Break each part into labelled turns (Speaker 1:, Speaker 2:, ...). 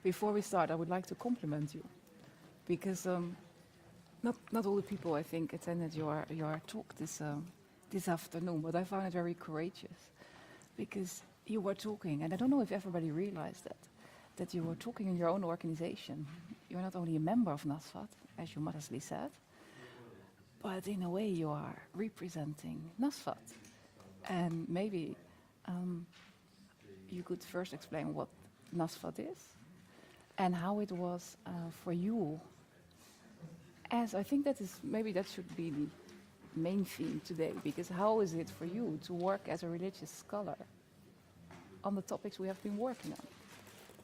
Speaker 1: before we start, I would like to compliment you, because not all the people, I think, attended your talk this afternoon, but I found it very courageous, because you were talking, and I don't know if everybody realized that you were talking in your own organization. You're not only a member of NASFAT, as you modestly said, but in a way you are representing NASFAT. And maybe you could first explain what NASFAT is and how it was for you. As I think maybe that should be the main theme today, because how is it for you to work as a religious scholar on the topics we have been working on?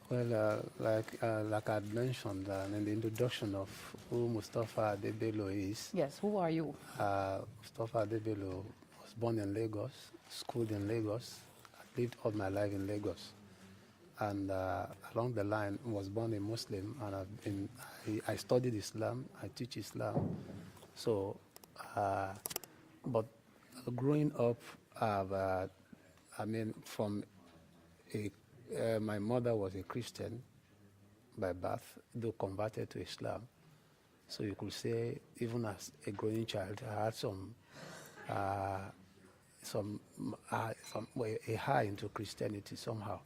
Speaker 2: Well, like I mentioned in the introduction of who Mustapha Bello is.
Speaker 1: Yes, who are you?
Speaker 2: Mustapha Bello was born in Lagos, schooled in Lagos. I lived all my life in Lagos. And along the line, was born a Muslim, and I studied Islam, I teach Islam. So, but growing up, my mother was a Christian by birth, though converted to Islam. So you could say, even as a growing child, I had a high into Christianity somehow.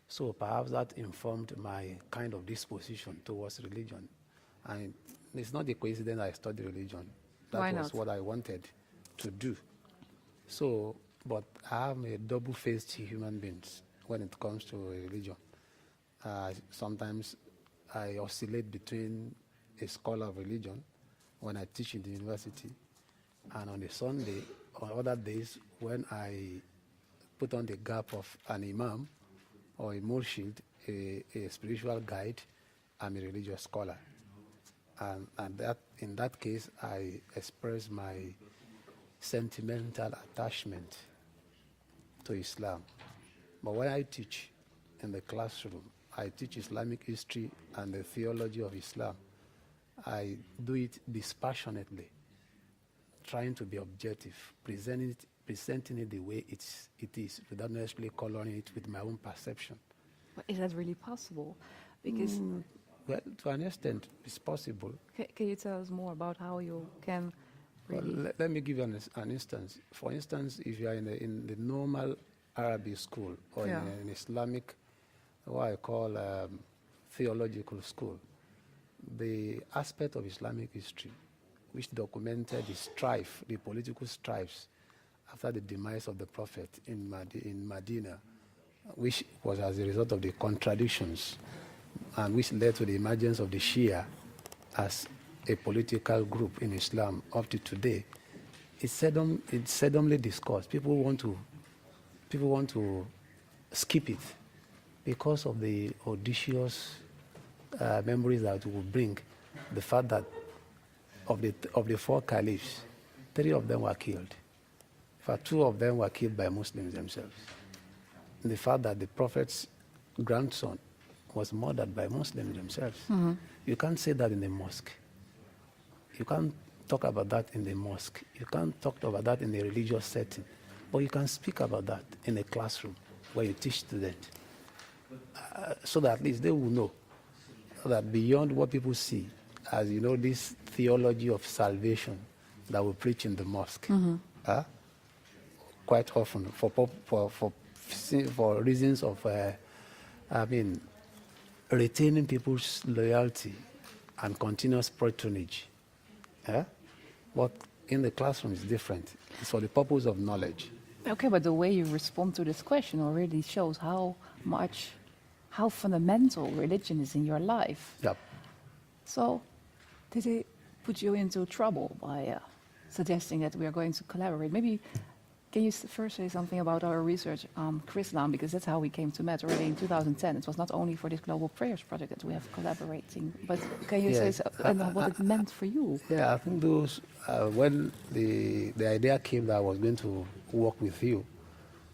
Speaker 2: So perhaps that informed my kind of disposition towards religion. And it's not a coincidence I studied religion. That was what I wanted to do. So, but I'm a double-faced human being when it comes to religion. Sometimes I oscillate between a scholar of religion when I teach in the university, and on a Sunday, on other days, when I put on the garb of an imam or a murshid, a spiritual guide, I'm a religious scholar. And that, in that case, I express my sentimental attachment to Islam. But when I teach in the classroom, I teach Islamic history and the theology of Islam. I do it dispassionately, trying to be objective, presenting it the way it is, without necessarily coloring it with my own perception.
Speaker 1: But is that really possible? Because
Speaker 2: well, to an extent, it's possible.
Speaker 1: Can you tell us more about how you can really...
Speaker 2: Well, let me give you an instance. For instance, if you are in the normal Arabic school or in an Islamic, what I call theological school, the aspect of Islamic history which documented the strife, the political strifes after the demise of the Prophet in Medina, which was as a result of the contradictions and which led to the emergence of the Shia as a political group in Islam up to today, it's seldomly discussed. People want to skip it because of the audacious memories that it will bring. The fact that of the four caliphs, 3 of them were killed. In fact, 2 of them were killed by Muslims themselves. And the fact that the Prophet's grandson was murdered by Muslims themselves. Mm-hmm. You can't say that in the mosque. You can't talk about that in the mosque. You can't talk about that in a religious setting. But you can speak about that in a classroom where you teach students. So that at least they will know that beyond what people see, as you know, this theology of salvation that we preach in the mosque, quite often for reasons of, retaining people's loyalty and continuous patronage. But in the classroom is different. It's for the purpose of knowledge.
Speaker 1: Okay, but the way you respond to this question already shows how fundamental religion is in your life.
Speaker 2: Yep.
Speaker 1: So, did it put you into trouble by suggesting that we are going to collaborate? Maybe can you first say something about our research on Islam, because that's how we came to meet already in 2010. It was not only for this Global Prayers project that we have collaborating, but can you say what it meant for you?
Speaker 2: Yeah, I think those, when the idea came that I was going to work with you,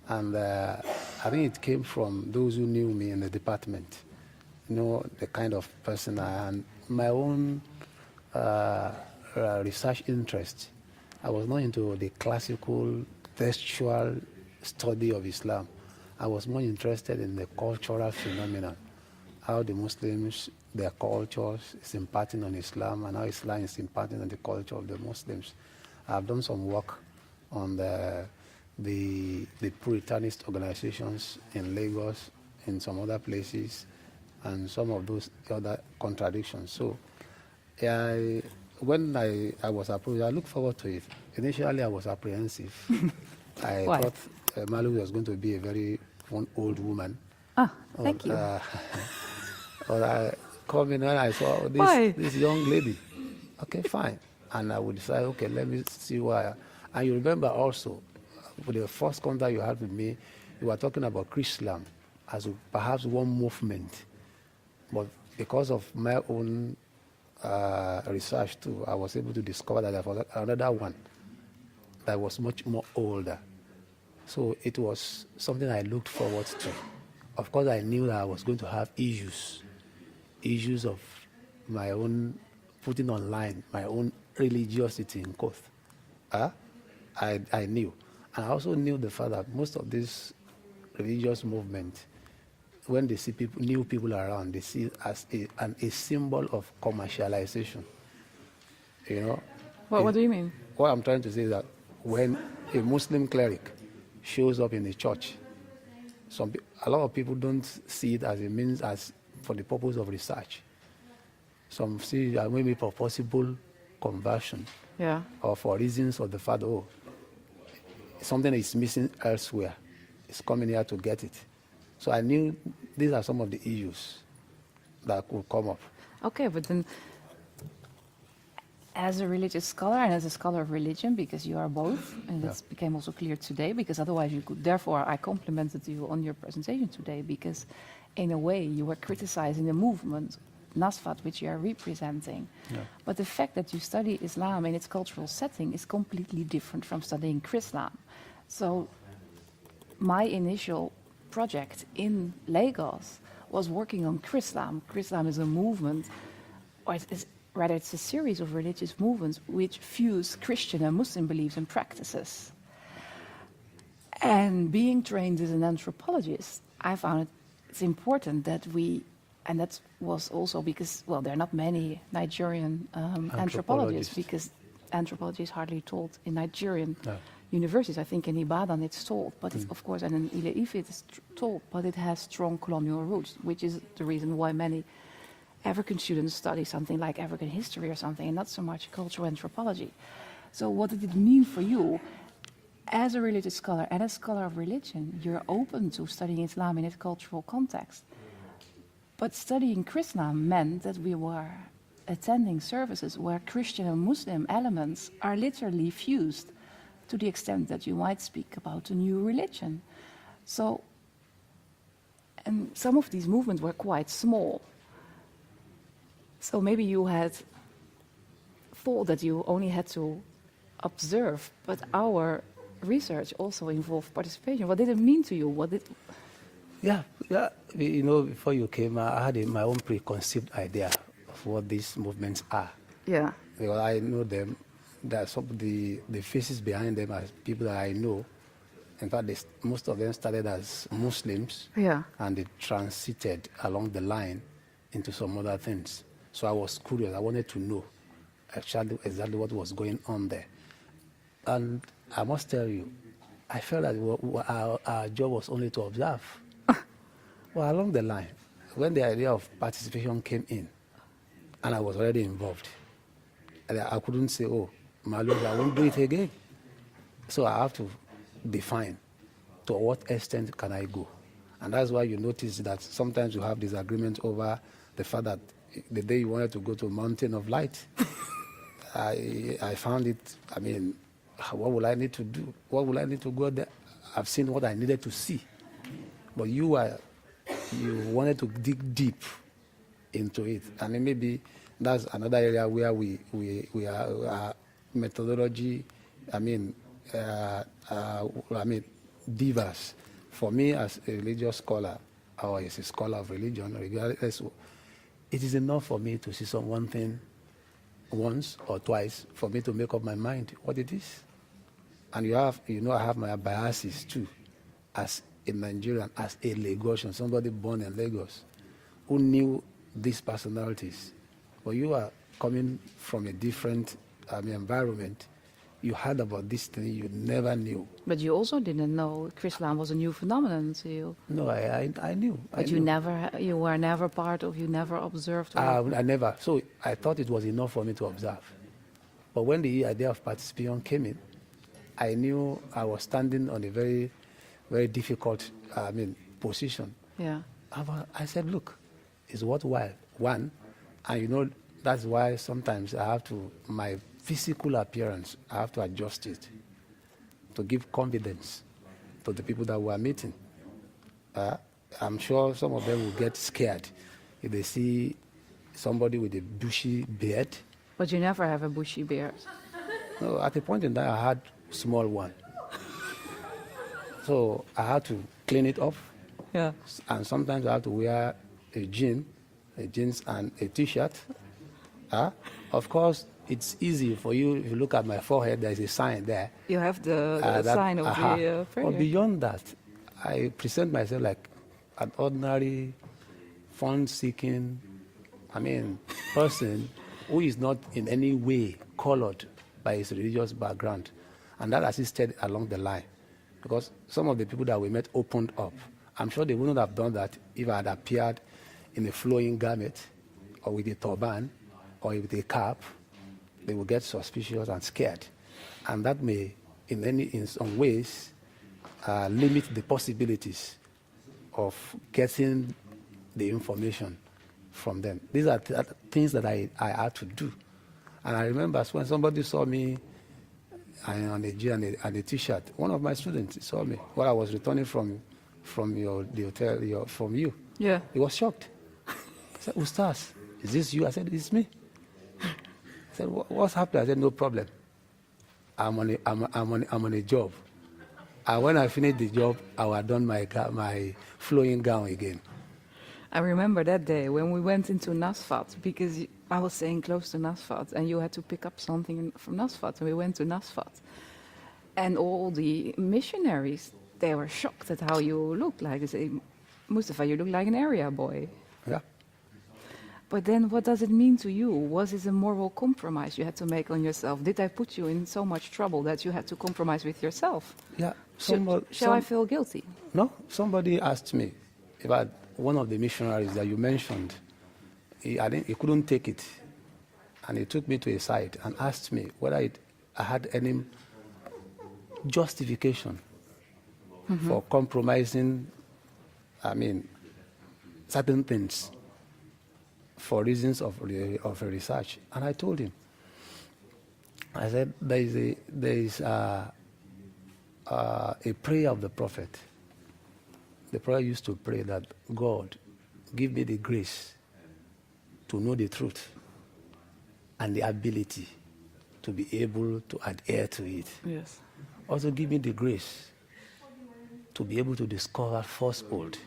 Speaker 2: and I think it came from those who knew me in the department, you know, the kind of person I am, my own research interest. I was not into the classical textual study of Islam. I was more interested in the cultural phenomenon how the Muslims, their cultures is imparting on Islam, and how Islam is imparting on the culture of the Muslims. I've done some work on the Puritanist organizations in Lagos, in some other places, and some of those other contradictions. So when I was approached, I looked forward to it. Initially, I was apprehensive. I
Speaker 1: Why?
Speaker 2: thought Marloes was going to be a very one old woman.
Speaker 1: Ah, thank you.
Speaker 2: But I come in and I saw this young lady. Okay, fine. And I would decide, okay, let me see why. And you remember also, for the first contact you had with me, you were talking about Chrislam as perhaps one movement. But because of my own research too, I was able to discover that there was another one that was much more older. So it was something I looked forward to. Of course, I knew that I was going to have issues of my own putting online, my own religiosity in quote. I knew. And I also knew the fact that most of this religious movement, when they see new people around, they see it as a symbol of commercialization. You know?
Speaker 1: What do you mean?
Speaker 2: What I'm trying to say is that when a Muslim cleric shows up in the church, a lot of people don't see it as a means as for the purpose of research. Some see it maybe for possible conversion,
Speaker 1: Yeah.
Speaker 2: or for reasons of the fact, something is missing elsewhere. It's coming here to get it. So I knew these are some of the issues that could come up.
Speaker 1: Okay, but then as a religious scholar and as a scholar of religion, because you are both, and this became also clear today, because otherwise you could, therefore I complimented you on your presentation today, because in a way you were criticizing the movement, Nasfat, which you are representing.
Speaker 2: Yeah.
Speaker 1: But the fact that you study Islam in its cultural setting is completely different from studying Chrislam. So my initial project in Lagos was working on Chrislam. Chrislam is a movement, or it's a series of religious movements which fuse Christian and Muslim beliefs and practices. And being trained as an anthropologist, I found it's important that and that was also because, well, there are not many Nigerian anthropologists, because anthropology is hardly taught in Nigerian universities. I think in Ibadan it's taught, but it's, of course, and in Ile-Ife it's taught, but it has strong colonial roots, which is the reason why many African students study something like African history or something, and not so much cultural anthropology. So what did it mean for you? As a religious scholar and a scholar of religion, you're open to studying Islam in its cultural context. But studying Chrislam meant that we were attending services where Christian and Muslim elements are literally fused to the extent that you might speak about a new religion. So, and some of these movements were quite small. So maybe you had thought that you only had to observe, but our research also involved participation. What did it mean to you?
Speaker 2: Yeah. You know, before you came, I had my own preconceived idea of what these movements are.
Speaker 1: Yeah.
Speaker 2: Because I know them. There are some the faces behind them are people that I know. In fact, most of them started as Muslims, and they transited along the line into some other things. So I was curious. I wanted to know exactly what was going on there. And I must tell you, I felt that our job was only to observe. Well, along the line, when the idea of participation came in, and I was already involved, and I couldn't say, Marloes, I won't do it again. So I have to define to what extent can I go. And that's why you notice that sometimes you have disagreement over the fact that the day you wanted to go to a mountain of light, I found it, what will I need to do? What will I need to go there? I've seen what I needed to see. But you wanted to dig deep into it. And then maybe that's another area where we are methodology, divers. For me, as a religious scholar, or as a scholar of religion, regardless, it is enough for me to see one thing once or twice for me to make up my mind what it is. And I have my biases too, as a Nigerian, as a Lagosian, somebody born in Lagos. who knew these personalities. But you are coming from a different environment. You heard about this thing you never knew.
Speaker 1: But you also didn't know Islam was a new phenomenon to you.
Speaker 2: No, I knew.
Speaker 1: But you were never part of, you never observed.
Speaker 2: I never. So I thought it was enough for me to observe. But when the idea of participation came in, I knew I was standing on a very, very difficult, position.
Speaker 1: Yeah.
Speaker 2: I said, look, it's worthwhile. One, and that's why sometimes I have to, my physical appearance, I have to adjust it to give confidence to the people that we are meeting. I'm sure some of them will get scared if they see somebody with a bushy beard.
Speaker 1: But you never have a bushy beard.
Speaker 2: No, at a point in time, I had a small one. So I had to clean it off.
Speaker 1: Yeah.
Speaker 2: And sometimes I have to wear a jeans and a T-shirt. Of course, it's easy for you. If you look at my forehead, there's a sign there.
Speaker 1: You have the sign of the prayer.
Speaker 2: But beyond that, I present myself like an ordinary, fun-seeking, person who is not in any way colored by his religious background. And that assisted along the line. Because some of the people that we met opened up. I'm sure they wouldn't have done that if I had appeared in a flowing garment or with a turban or with a cap. They would get suspicious and scared. And that may, in some ways, limit the possibilities of getting the information from them. These are things that I had to do. And I remember when somebody saw me on a jeans and a T-shirt, one of my students saw me while I was returning from the hotel, from you.
Speaker 1: Yeah.
Speaker 2: He was shocked. He said, Ustaz, is this you? I said, it's me. He said, what's happened? I said, no problem. I'm on a job. And when I finished the job, I would have done my flowing gown again.
Speaker 1: I remember that day when we went into Nasfat, because I was staying close to Nasfat, and you had to pick up something from Nasfat, and we went to Nasfat. And all the missionaries, they were shocked at how you looked like. They say, Mustapha, you look like an area boy.
Speaker 2: Yeah.
Speaker 1: But then what does it mean to you? Was it a moral compromise you had to make on yourself? Did I put you in so much trouble that you had to compromise with yourself?
Speaker 2: Yeah.
Speaker 1: Shall I feel guilty?
Speaker 2: No. Somebody asked me about one of the missionaries that you mentioned. He couldn't take it. And he took me to a side and asked me whether I had any justification for compromising, certain things for reasons of research. And I told him, I said, there is a prayer of the prophet. The prophet used to pray that, God, give me the grace to know the truth and the ability to be able to adhere to it.
Speaker 1: Yes.
Speaker 2: Also give me the grace to be able to discover falsehood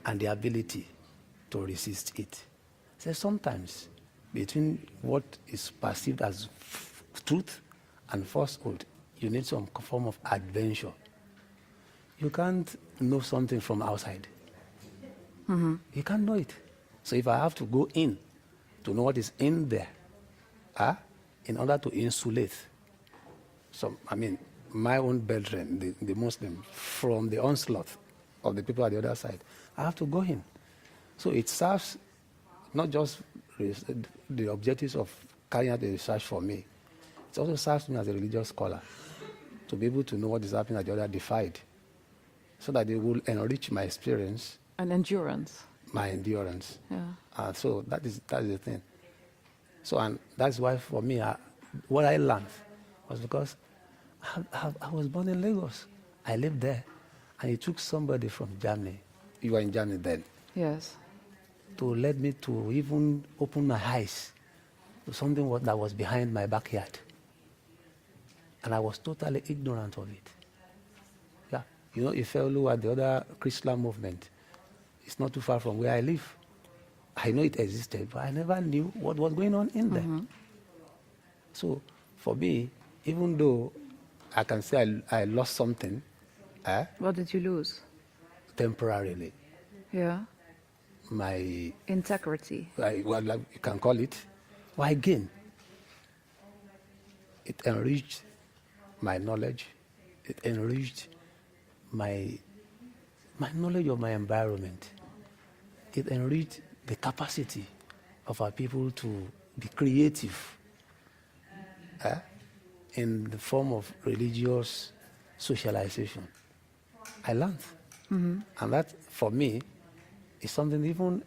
Speaker 2: and the ability to resist it. So sometimes between what is perceived as truth and falsehood, you need some form of adventure. You can't know something from outside.
Speaker 1: Mm-hmm.
Speaker 2: You can't know it. So if I have to go in to know what is in there, in order to insulate my own brethren, the Muslims, from the onslaught of the people at the other side, I have to go in. So it serves not just the objectives of carrying out the research for me, it also serves me as a religious scholar to be able to know what is happening at the other divide, so that it will enrich my experience.
Speaker 1: And endurance.
Speaker 2: My endurance.
Speaker 1: Yeah.
Speaker 2: So that is the thing. So, and that's why for me, what I learned was because I was born in Lagos. I lived there. And it took somebody from Germany, you were in Germany then,
Speaker 1: Yes.
Speaker 2: to let me to even open my eyes to something that was behind my backyard. And I was totally ignorant of it. Yeah. You know, Ifeolu at the other Christian movement, it's not too far from where I live. I know it existed, but I never knew what was going on in there.
Speaker 1: Mm-hmm.
Speaker 2: So for me, even though I can say I lost something,
Speaker 1: What did you lose?
Speaker 2: temporarily,
Speaker 1: Yeah.
Speaker 2: my
Speaker 1: integrity.
Speaker 2: well, like you can call it. Why again? It enriched my knowledge. It enriched my knowledge of my environment. It enriched the capacity of our people to be creative in the form of religious socialization. I learned. And that, for me, is something even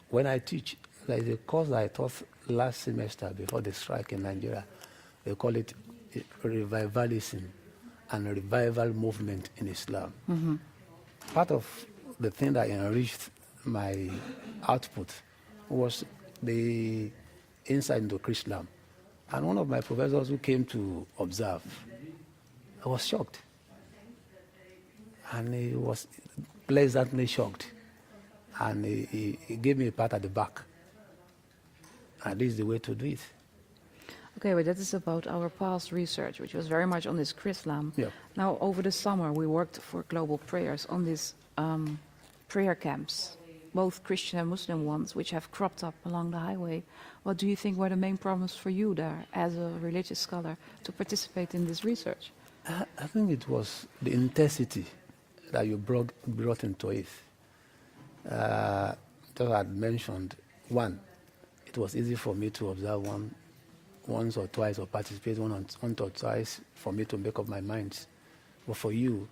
Speaker 2: when I teach. There is a course that I taught last semester before the strike in Nigeria. They call it revivalism and revival movement in Islam. Part of the thing that enriched my output was the insight into Islam. And one of my professors who came to observe, I was shocked. And he was pleasantly shocked. And he gave me a pat at the back. And this is the way to do it.
Speaker 1: Okay, but that is about our past research, which was very much on this Chrislam.
Speaker 2: Yeah.
Speaker 1: Now, over the summer, we worked for Global Prayers on these prayer camps, both Christian and Muslim ones, which have cropped up along the highway. What do you think were the main problems for you there, as a religious scholar, to participate in this research?
Speaker 2: I think it was the intensity that you brought into it. Just I had mentioned, one, it was easy for me to observe once or twice, or participate once or twice for me to make up my mind. But for you,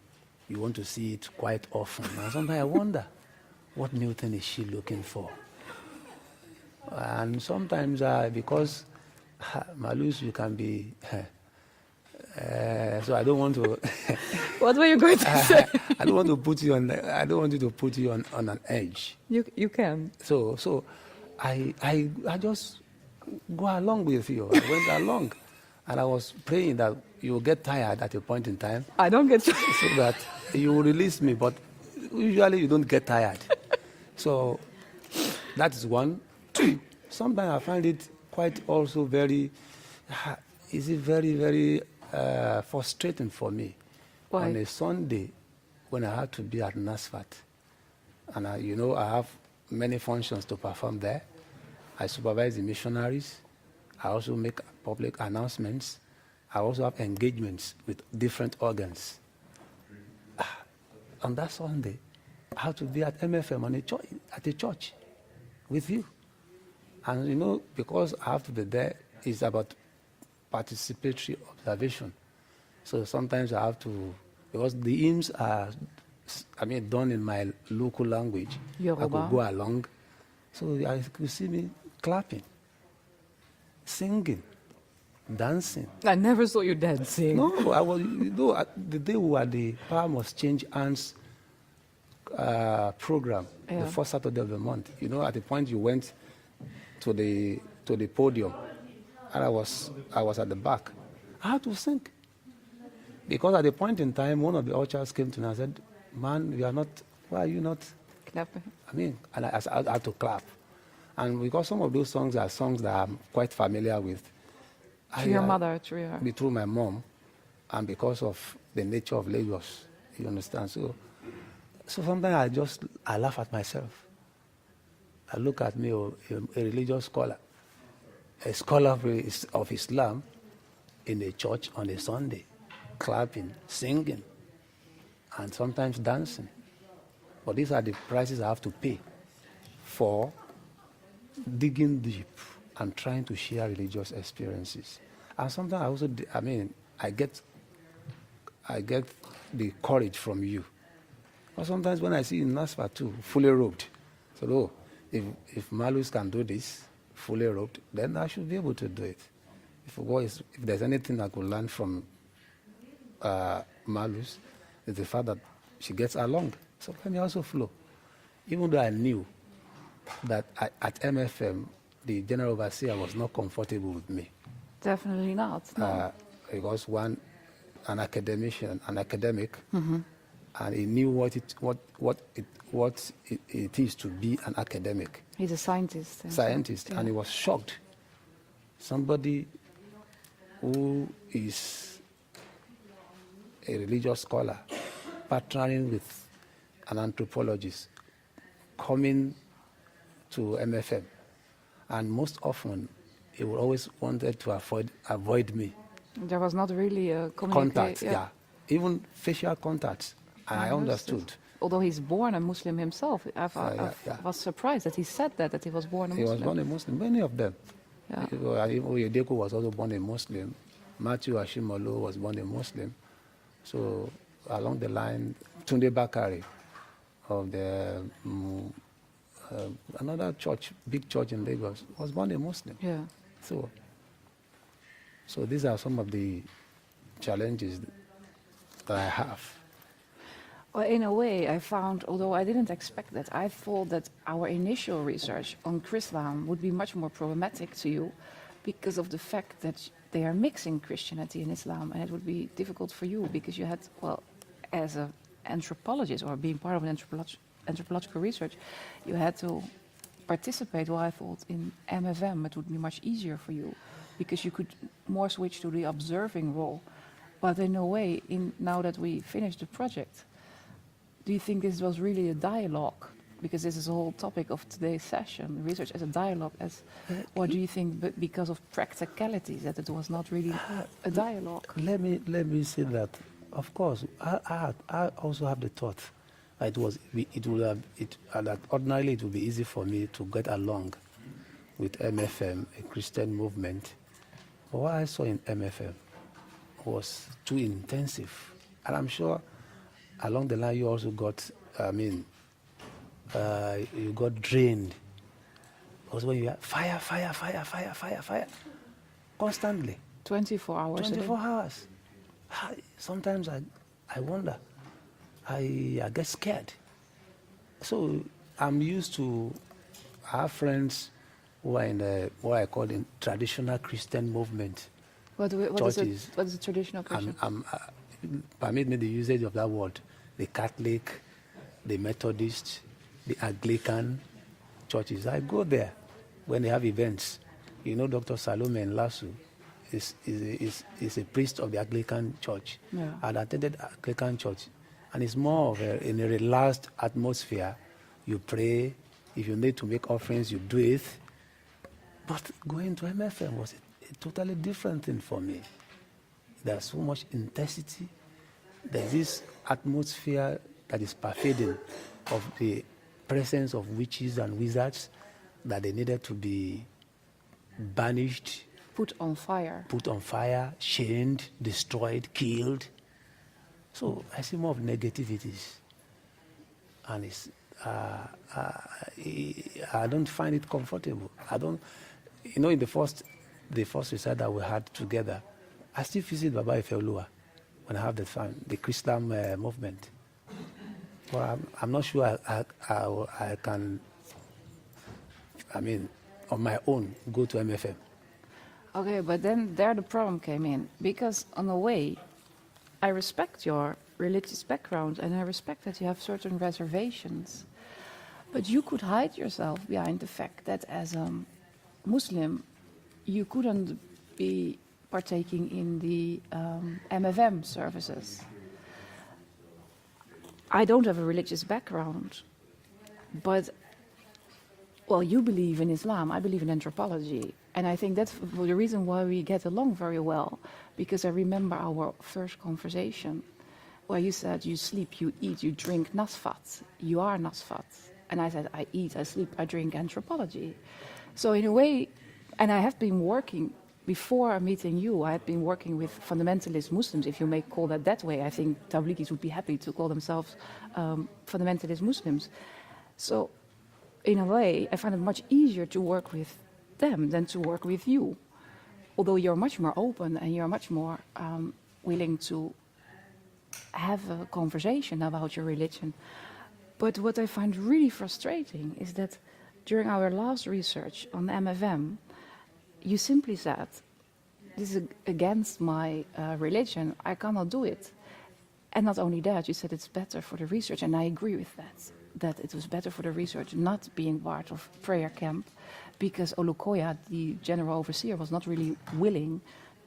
Speaker 2: you want to see it quite often. And sometimes I wonder, what new thing is she looking for? And sometimes, because Marloes, you can be... so I don't want to...
Speaker 1: What were you going to say?
Speaker 2: I don't want to put you on... I don't want you to put you on an edge.
Speaker 1: You can.
Speaker 2: So I just go along with you. I went along, and I was praying that you will get tired at a point in time.
Speaker 1: I don't get tired.
Speaker 2: So that you will release me, but usually you don't get tired. So that is one. Two, sometimes I find it quite also very, very frustrating for me.
Speaker 1: Why?
Speaker 2: On a Sunday when I had to be at Nasfat. And I have many functions to perform there. I supervise the missionaries. I also make public announcements. I also have engagements with different organs. On that Sunday, I have to be at MFM at a church with you. And because I have to be there, it's about participatory observation. So sometimes I have to, because the hymns are, done in my local language.
Speaker 1: Yoruba.
Speaker 2: I could go along. So I could see me clapping, singing, dancing.
Speaker 1: I never saw you dancing.
Speaker 2: No, I was, the day we had the Power Must Change Hands program,
Speaker 1: Yeah.
Speaker 2: the first Saturday of the month. At the point you went to the podium, and I was at the back. I had to sing. Because at the point in time, one of the ushers came to me and said, "Man, why are you not
Speaker 1: Clapping.
Speaker 2: and I had to clap. And because some of those songs are songs that I'm quite familiar with.
Speaker 1: Through your mother, through your...
Speaker 2: Through my mom, and because of the nature of Lagos, you understand? So sometimes I laugh at myself. I look at me, a religious scholar, a scholar of Islam in a church on a Sunday, clapping, singing, and sometimes dancing. But these are the prices I have to pay for digging deep and trying to share religious experiences. And sometimes I also, I get the courage from you. But sometimes when I see in Nasfa too, fully robed, so if Marloes can do this, fully robed, then I should be able to do it. If there's anything I could learn from Marloes, it's the fact that she gets along. So let me also flow. Even though I knew that at MFM, the general overseer was not comfortable with me.
Speaker 1: Definitely not. No.
Speaker 2: Because an academic, and he knew what it is to be an academic.
Speaker 1: He's a scientist.
Speaker 2: And he was shocked. Somebody who is a religious scholar, partnering with an anthropologist, coming to MFM. And most often, he would always wanted to avoid me.
Speaker 1: There was not really a
Speaker 2: Contact, yeah. Even facial contacts. I understood.
Speaker 1: Although he's born a Muslim himself, I was surprised that he said that he was born a Muslim.
Speaker 2: He was born a Muslim, many of them.
Speaker 1: Yeah.
Speaker 2: Oyedepo was also born a Muslim. Matthew Ashimolo was born a Muslim. So along the line, Tunde Bakari of the another church, big church in Lagos, was born a Muslim.
Speaker 1: Yeah.
Speaker 2: So these are some of the challenges that I have.
Speaker 1: Well, in a way, I found, although I didn't expect that, I thought that our initial research on Chrislam would be much more problematic to you because of the fact that they are mixing Christianity and Islam, and it would be difficult for you because you had, well, as an anthropologist or being part of an anthropological research, you had to participate, well, I thought, in MFM. It would be much easier for you because you could more switch to the observing role. But in a way, now that we finished the project, do you think this was really a dialogue? Because this is the whole topic of today's session, research as a dialogue. Or do you think because of practicalities that it was not really a dialogue?
Speaker 3: Let me say that, of course, I also have the thought that that ordinarily it would be easy for me to get along with MFM, a Christian movement. But what I saw in MFM was too intensive. And I'm sure along the line you also got, you got drained. Because when you have fire, constantly.
Speaker 1: 24 hours
Speaker 3: 24 hours. Sometimes I wonder. I get scared. So I'm used to, I have friends who are in what I call the traditional Christian movement.
Speaker 1: What is the traditional Christian?
Speaker 2: Permit me the usage of that word. The Catholic, the Methodist, the Anglican churches. I go there when they have events. You know, Dr. Salome in Lasso is a priest of the Anglican church.
Speaker 1: Yeah.
Speaker 2: I attended Anglican church, and it's more of in a relaxed atmosphere. You pray. If you need to make offerings, you do it. But going to MFM was a totally different thing for me. There's so much intensity. There's this atmosphere that is pervading of the presence of witches and wizards that they needed to be banished,
Speaker 1: Put on fire,
Speaker 2: chained, destroyed, killed. So I see more of negativities, and it's I don't find it comfortable. I don't, in the first research that we had together, I still visit Baba Ifeoluwa when I have the Chrislam movement. Well, I'm not sure I can, on my own, go to MFM.
Speaker 1: Okay, but then there the problem came in. Because on the way, I respect your religious background and I respect that you have certain reservations. But you could hide yourself behind the fact that as a Muslim, you couldn't be partaking in the MFM services. I don't have a religious background, but, well, you believe in Islam, I believe in anthropology. And I think that's the reason why we get along very well, because I remember our first conversation where you said you sleep, you eat, you drink nasfat. You are nasfat. And I said, I eat, I sleep, I drink anthropology. So in a way, and I have been working, before meeting you, I had been working with fundamentalist Muslims, if you may call that way. I think Tabligis would be happy to call themselves fundamentalist Muslims. So in a way, I find it much easier to work with them than to work with you. Although you're much more open and you're much more willing to have a conversation about your religion. But what I find really frustrating is that during our last research on MFM, you simply said, this is against my religion, I cannot do it. And not only that, you said it's better for the research, and I agree with that it was better for the research not being part of prayer camp, because Olukoya, the general overseer, was not really willing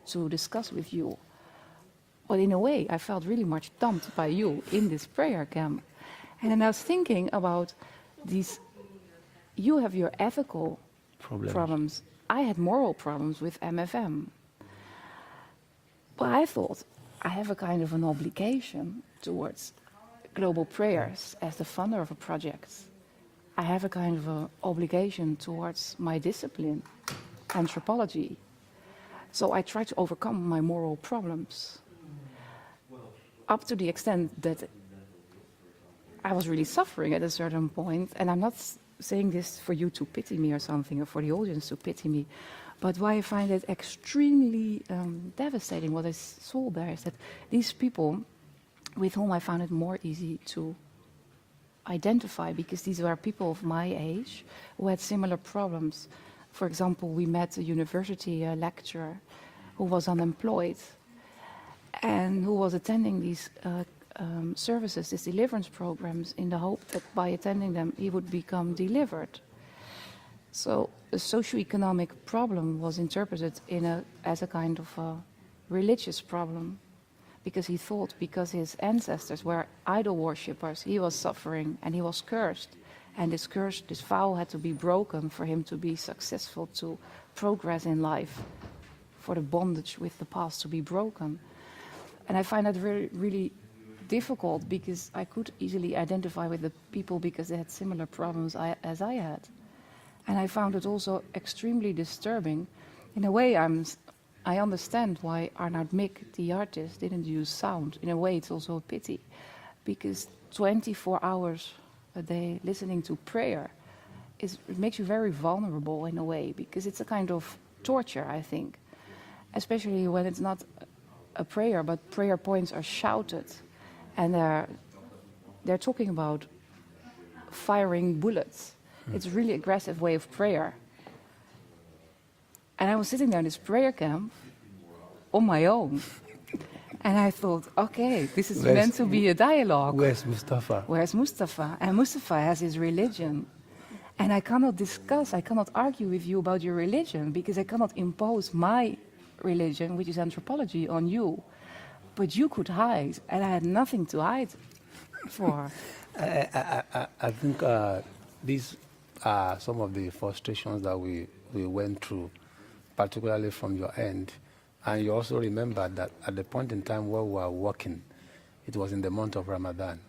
Speaker 1: to discuss with you. But in a way, I felt really much dumped by you in this prayer camp. And then I was thinking about these you have your ethical
Speaker 3: Problems.
Speaker 1: problems. I had moral problems with MFM. Well, I thought I have a kind of an obligation towards global prayers as the funder of a project. I have a kind of an obligation towards my discipline, anthropology. So I tried to overcome my moral problems up to the extent that I was really suffering at a certain point. And I'm not saying this for you to pity me or something, or for the audience to pity me. But why I find it extremely devastating, what I saw there, is that these people with whom I found it more easy to identify, because these were people of my age who had similar problems. For example, we met a university lecturer who was unemployed and who was attending these services, these deliverance programs, in the hope that by attending them he would become delivered. So the socioeconomic problem was interpreted as a kind of a religious problem, because he thought because his ancestors were idol worshippers, he was suffering and he was cursed. And this curse, this vow had to be broken for him to be successful, to progress in life, for the bondage with the past to be broken. And I find that really difficult, because I could easily identify with the people because they had similar problems as I had. And I found it also extremely disturbing. In a way, I understand why Arnoud Mick, the artist, didn't use sound. In a way, it's also a pity, because 24 hours a day listening to prayer it makes you very vulnerable in a way, because it's a kind of torture, I think, especially when it's not a prayer, but prayer points are shouted, and they're talking about firing bullets. It's a really aggressive way of prayer. And I was sitting there in this prayer camp on my own. And I thought, okay, this is meant to be a dialogue.
Speaker 3: Where's Mustapha?
Speaker 1: Where's Mustapha? And Mustapha has his religion. And I cannot argue with you about your religion, because I cannot impose my religion, which is anthropology, on you. But you could hide, and I had nothing to hide for.
Speaker 3: I think these are some of the frustrations that we went through, particularly from your end. And you also remember that at the point in time where we were working, it was in the month of Ramadan.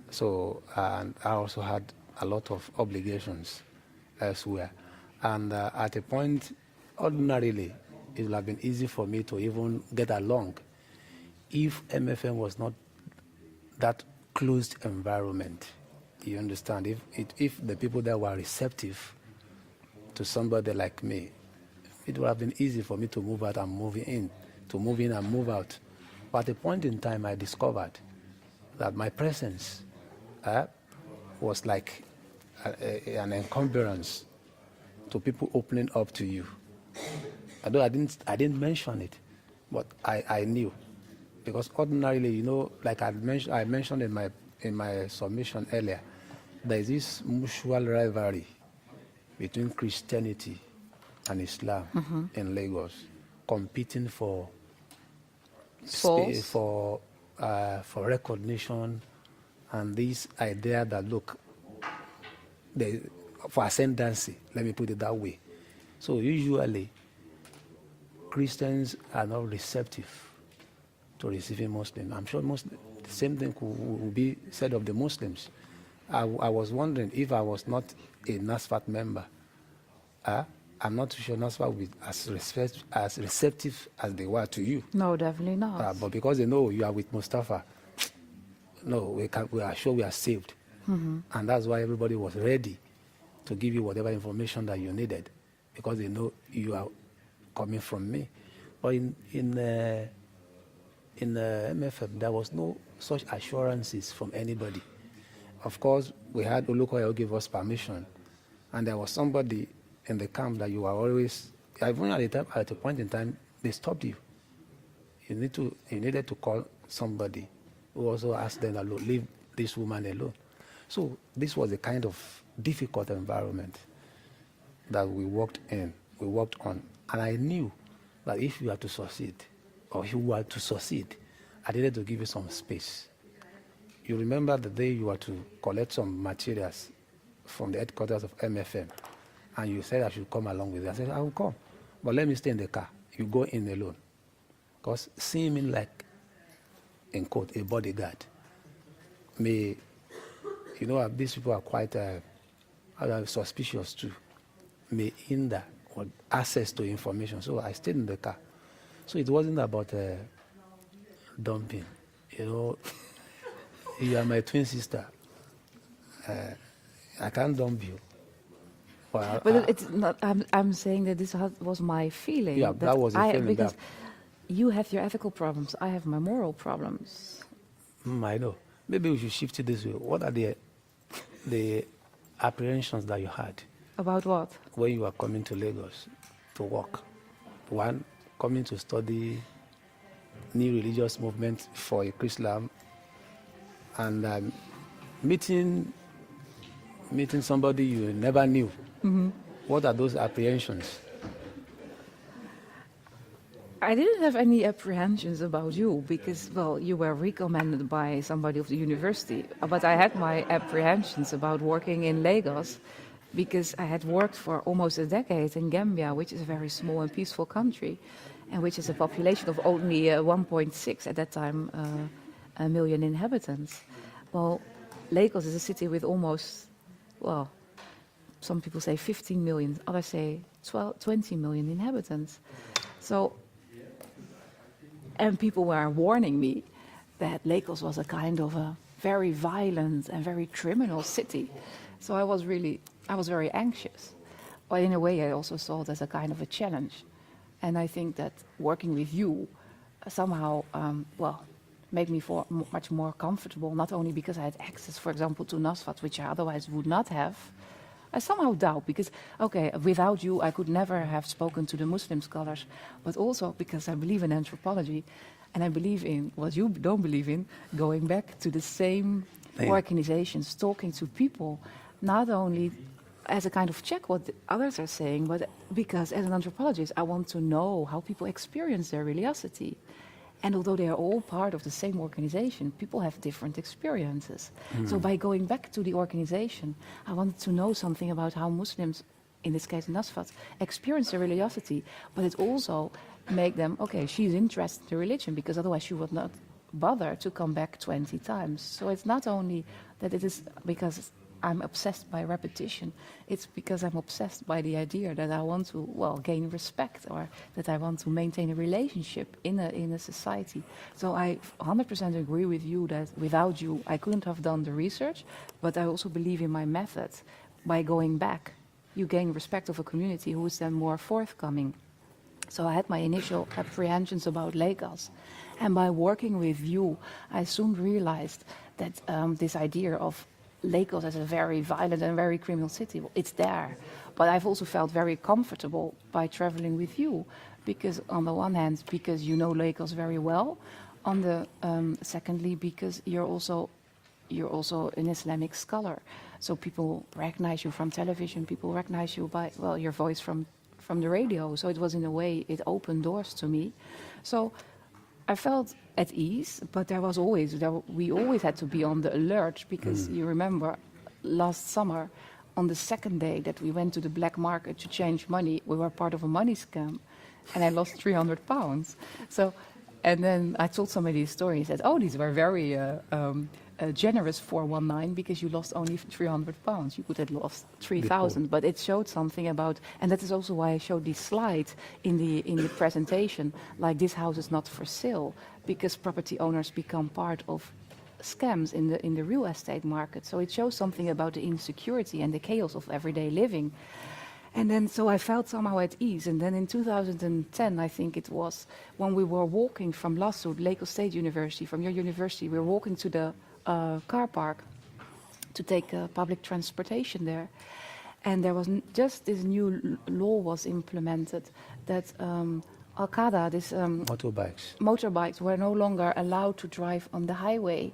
Speaker 3: So, and I also had a lot of obligations elsewhere. And at a point, ordinarily, it would have been easy for me to even get along if MFM was not that closed environment. You understand? If the people there were receptive to somebody like me, it would have been easy for me to move out and move in, to move in and move out. But at a point in time, I discovered that my presence was like an encumbrance to people opening up to you. Although I didn't mention it, but I knew, because ordinarily, you know, like I mentioned in my submission earlier, there is this mutual rivalry between Christianity and Islam in Lagos, competing for space, for recognition, and this idea that, look, for ascendancy, let me put it that way. So usually Christians are not receptive to receiving Muslims. I'm sure the same thing will be said of the Muslims. I was wondering if I was not a NASFAT member, I'm not sure NASFAT would be as receptive as they were to you.
Speaker 1: No, definitely not.
Speaker 3: But because they know you are with Mustapha, no, we are sure we are saved. And that's why everybody was ready to give you whatever information that you needed, because they know you are coming from me. But in MFM, there was no such assurances from anybody. Of course, we had Olukoya give us permission, and there was somebody in the camp that you were always, even at a point in time, they stopped you. You needed to call somebody who also asked them to leave this woman alone. So this was a kind of difficult environment that we worked on. And I knew that if you are to succeed, or you were to succeed, I needed to give you some space. You remember the day you were to collect some materials from the headquarters of MFM, and you said I should come along with you. I said, I will come, but let me stay in the car. You go in alone. Because seeing me like, in quote, a bodyguard, may, you know, these people are quite suspicious too, may hinder or access to information. So I stayed in the car. So it wasn't about dumping. You know, you are my twin sister. I can't dump you.
Speaker 1: But it's not. I'm saying that this was my feeling.
Speaker 3: Yeah, that was a feeling.
Speaker 1: Because you have your ethical problems, I have my moral problems.
Speaker 3: I know. Maybe we should shift it this way. What are the apprehensions that you had?
Speaker 1: About what?
Speaker 3: When you were coming to Lagos to work? One, coming to study new religious movement for Islam, and meeting somebody you never knew. Mm-hmm. What are those apprehensions?
Speaker 1: I didn't have any apprehensions about you because, well, you were recommended by somebody of the university. But I had my apprehensions about working in Lagos because I had worked for almost a decade in Gambia, which is a very small and peaceful country, and which is a population of only 1.6 at that time a million inhabitants. Well, Lagos is a city with almost, well, some people say 15 million, others say 20 million inhabitants. So, and people were warning me that Lagos was a kind of a very violent and very criminal city. So I was very anxious. But in a way, I also saw it as a kind of a challenge. And I think that working with you somehow, made me feel much more comfortable, not only because I had access, for example, to NASFAT, which I otherwise would not have. I somehow doubt, because, okay, without you, I could never have spoken to the Muslim scholars, but also because I believe in anthropology, and I believe in what you don't believe in, going back to the same organizations, talking to people, not only as a kind of check what the others are saying, but because as an anthropologist, I want to know how people experience their religiosity. And although they are all part of the same organization, people have different experiences. So by going back to the organization, I wanted to know something about how Muslims, in this case Nasfat, experience their religiosity, but it also make them, okay, she's interested in religion, because otherwise she would not bother to come back 20 times. So it's not only that it is because I'm obsessed by repetition, it's because I'm obsessed by the idea that I want to, well, gain respect, or that I want to maintain a relationship in a society. So I 100% agree with you that without you, I couldn't have done the research, but I also believe in my method. By going back, you gain respect of a community who is then more forthcoming. So I had my initial apprehensions about Lagos. And by working with you, I soon realized that this idea of Lagos as a very violent and very criminal city, well, it's there. But I've also felt very comfortable by traveling with you, because on the one hand, because you know Lagos very well, on the secondly, because you're also an Islamic scholar. So people recognize you from television, people recognize you by, well, your voice from the radio. So it was, in a way, it opened doors to me. So I felt at ease, but we always had to be on the alert, because you remember last summer, on the second day that we went to the black market to change money, we were part of a money scam, and I lost 300 pounds. So, and then I told somebody the story, and said, oh, these were very generous 419, because you lost only 300 pounds. You could have lost 3,000, but it showed something about, and that is also why I showed these slides in the presentation, like this house is not for sale, because property owners become part of scams in the real estate market. So it shows something about the insecurity and the chaos of everyday living. And then, so I felt somehow at ease. And then in 2010, I think it was, when we were walking from LASU, Lagos State University, from your university, we were walking to the car park to take public transportation there. And there was just this new law was implemented that Al-Qaeda, this motorbikes were no longer allowed to drive on the highway.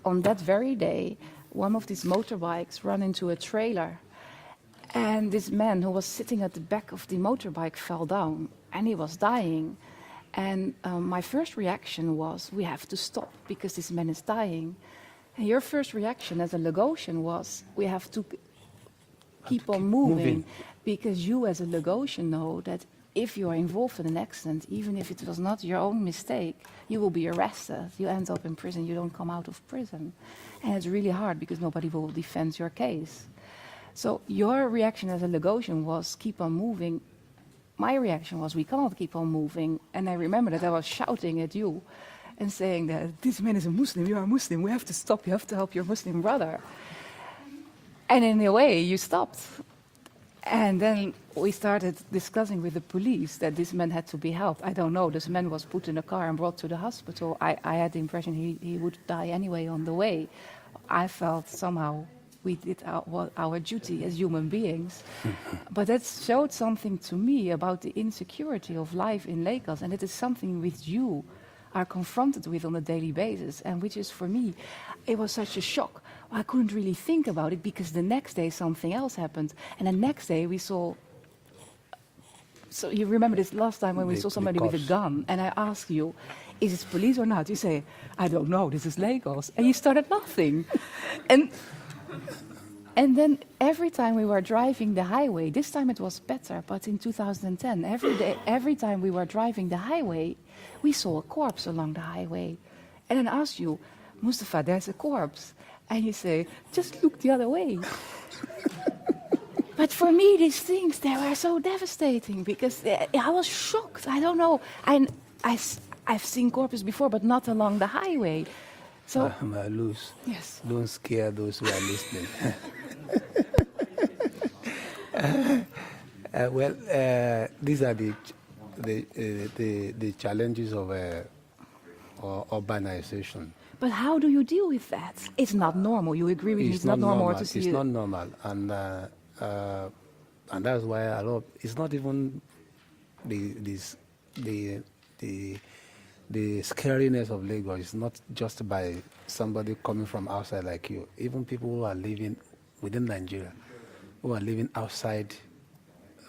Speaker 1: On that very day, one of these motorbikes ran into a trailer, and this man who was sitting at the back of the motorbike fell down, and he was dying. And my first reaction was, we have to stop, because this man is dying. And your first reaction as a Lagosian was, we have to keep on moving, because you as a Lagosian know that if you are involved in an accident, even if it was not your own mistake, you will be arrested. You end up in prison, you don't come out of prison. And it's really hard because nobody will defend your case. So your reaction as a Lagosian was keep on moving. My reaction was we cannot keep on moving. And I remember that I was shouting at you and saying that this man is a Muslim, you are a Muslim, we have to stop, you have to help your Muslim brother. And in a way, you stopped. And then we started discussing with the police that this man had to be helped. I don't know, this man was put in a car and brought to the hospital. I had the impression he would die anyway on the way. I felt somehow we did our duty as human beings. But that showed something to me about the insecurity of life in Lagos, and it is something which you are confronted with on a daily basis, and which is, for me, it was such a shock. I couldn't really think about it because the next day something else happened, and the next day we saw. So you remember this last time when we saw somebody with a gun, and I asked you, is it police or not? You say, I don't know, this is Lagos. And you started laughing. And then every time we were driving the highway, this time it was better, but in 2010, every time we were driving the highway, we saw a corpse along the highway. And then I asked you, Mustapha, there's a corpse. And you say, just look the other way. But for me, these things, they were so devastating because I was shocked. I don't know. I've seen corpses before, but not along the highway. So,
Speaker 3: Marloes,
Speaker 1: yes.
Speaker 3: Don't scare those who are listening. These are the challenges of urbanization.
Speaker 1: But how do you deal with that? It's not normal. You agree with me? It's not normal to see
Speaker 3: it. It's not normal, and that's why it's not even the scariness of Lagos is not just by somebody coming from outside like you. Even people who are living within Nigeria, who are living outside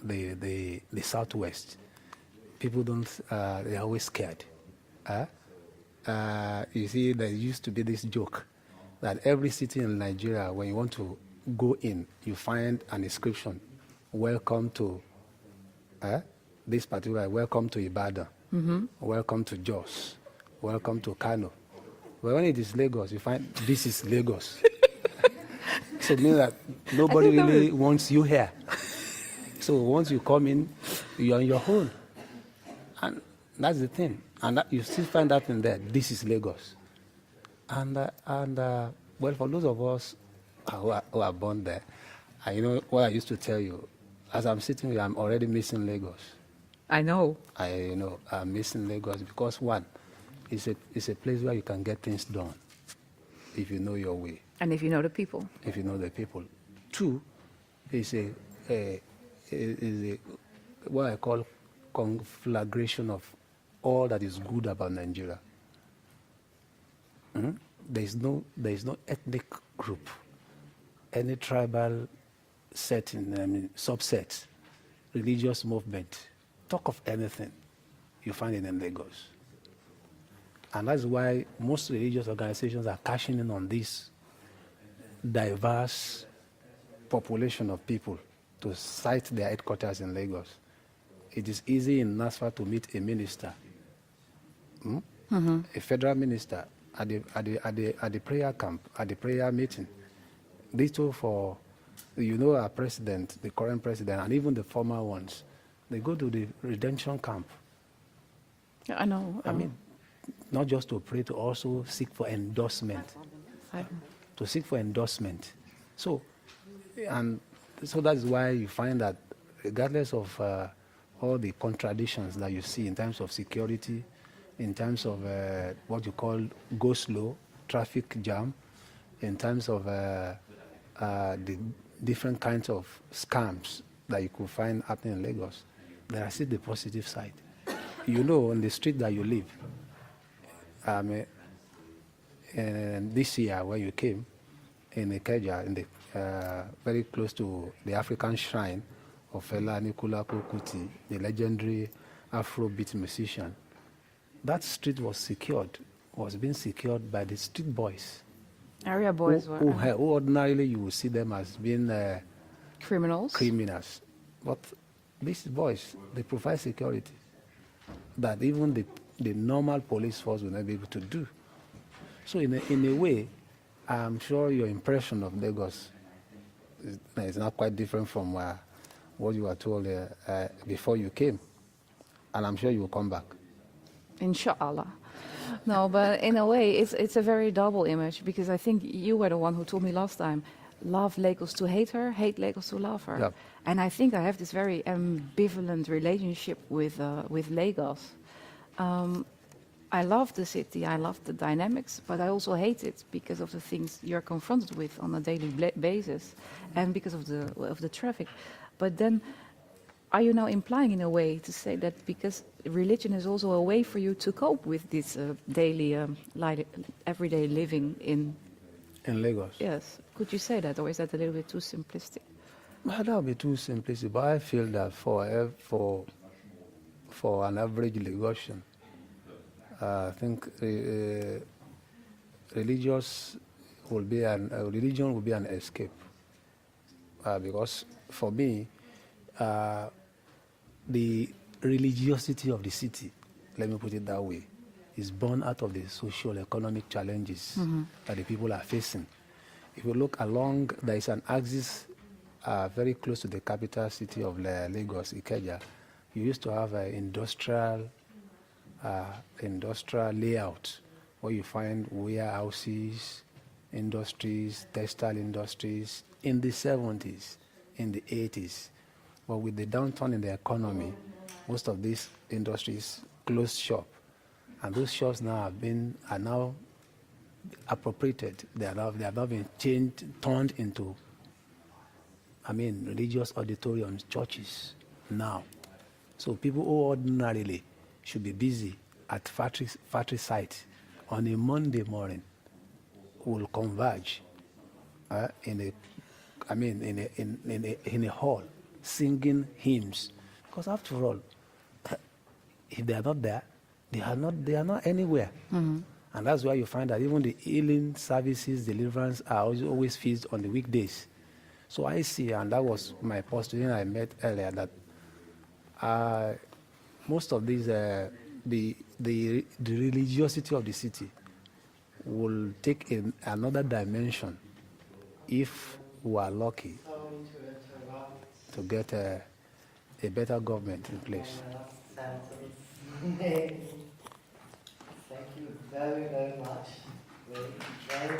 Speaker 3: the southwest, people they're always scared. You see, there used to be this joke that every city in Nigeria, when you want to go in, you find an inscription, welcome to this particular, welcome to Ibadan. Mm-hmm. Welcome to Jos. Welcome to Kano. But when it is Lagos, you find this is Lagos. So it means that nobody really wants you here. So once you come in, you're on your own. And that's the thing. And you still find that in there. This is Lagos. And well, for those of us who are born there, you know what I used to tell you, as I'm sitting here, I'm already missing Lagos.
Speaker 1: I know.
Speaker 3: I'm missing Lagos because one, it's a place where you can get things done if you know your way.
Speaker 1: And if you know the people.
Speaker 3: If you know the people. Two, it's what I call conflagration of all that is good about Nigeria. Mm-hmm. There is no ethnic group, any tribal setting, subset, religious movement. Talk of anything, you find it in Lagos. And that's why most religious organizations are cashing in on this diverse population of people to site their headquarters in Lagos. It is easy in NASFA to meet a minister, a federal minister at the prayer camp, at the prayer meeting. Little for, our president, the current president, and even the former ones. They go to the redemption camp.
Speaker 1: Yeah, I know.
Speaker 3: I mean, not just to pray, to also seek for endorsement. To seek for endorsement. So that's why you find that regardless of all the contradictions that you see in terms of security, in terms of what you call go slow, traffic jam, in terms of the different kinds of scams that you could find happening in Lagos, there are still the positive side. On the street that you live, and this year when you came in Ikeja, very close to the African shrine of Fela Anikulapo Kuti, the legendary Afrobeat musician, that street was being secured by the street boys.
Speaker 1: Area boys were
Speaker 2: who ordinarily you would see them as being
Speaker 1: criminals.
Speaker 2: criminals. But these boys, they provide security that even the normal police force will not be able to do. So in a way, I'm sure your impression of Lagos is not quite different from what you were told before you came. And I'm sure you will come back.
Speaker 1: Inshallah. No, but in a way, it's a very double image, because I think you were the one who told me last time, love Lagos to hate her, hate Lagos to love her.
Speaker 2: Yep.
Speaker 1: And I think I have this very ambivalent relationship with Lagos. I love the city, I love the dynamics, but I also hate it because of the things you're confronted with on a daily basis, and because of the traffic. But then, are you now implying in a way to say that because religion is also a way for you to cope with this daily, everyday living in
Speaker 2: Lagos?
Speaker 1: Yes. Could you say that, or is that a little bit too simplistic?
Speaker 2: Well, that would be too simplistic, but I feel that for an average Lagosian, I think religion will be an escape, because for me, the religiosity of the city, let me put it that way, is born out of the social economic challenges that the people are facing. If you look along, there is an axis very close to the capital city of Lagos, Ikeja. You used to have an industrial layout where you find warehouses, industries, textile industries in the 70s, in the 80s. But with the downturn in the economy, most of these industries closed shop. And those shops now are now appropriated. They are now being turned into, religious auditoriums, churches now. So people who ordinarily should be busy at factory sites on a Monday morning will converge in a hall, singing hymns. Because after all, if they are not there, they are not anywhere. Mm-hmm. And that's why you find that even the healing services, deliverance are always fixed on the weekdays. So I see, and that was my postulate I met earlier, that most of these, the religiosity of the city will take another dimension if we are lucky to get a better government in place.
Speaker 4: Thank you very, very much. Very